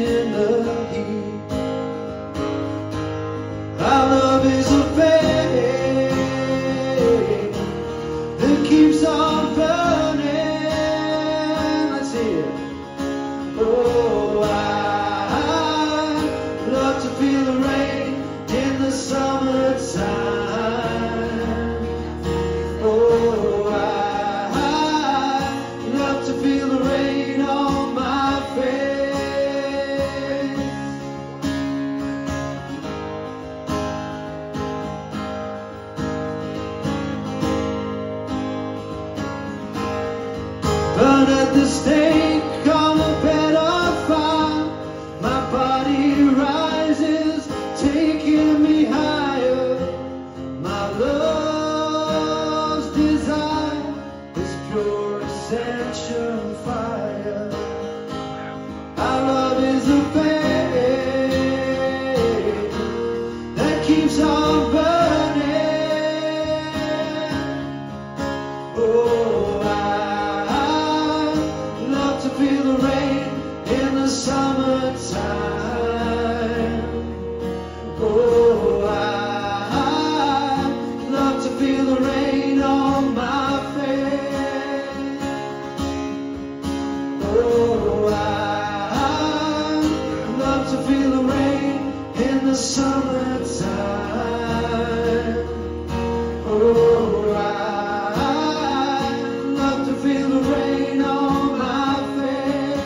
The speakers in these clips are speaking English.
in the heat. Our love is a flame that keeps on burning. Let's hear it. Oh, I love to feel the rain in the summertime. Oh, I love to feel the rain on my face. Burn at the stake on a bed of fire. My body rises, taking me higher. My love's desire is pure ascension fire. Our love is a flame that keeps on burning. Oh, I love to feel the rain in the summertime. Oh, I love to feel the rain on my face. Oh, I love to feel the rain in the summertime. Oh, I love to feel the rain on my face.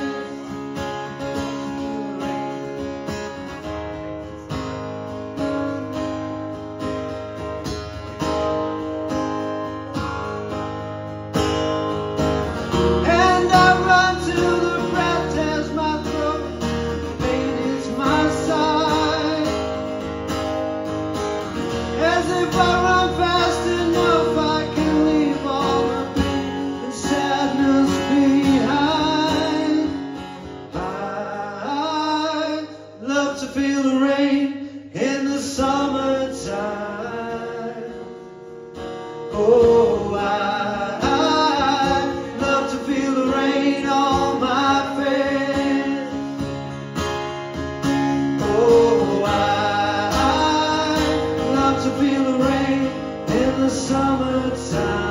And I run till the breath tears my throat, pain is my side. As if I run fast enough, I can leave all the pain and sadness behind. I love to feel the rain in the summertime. Oh, I love to feel the rain on my face. Oh, I love to feel the rain in the summertime.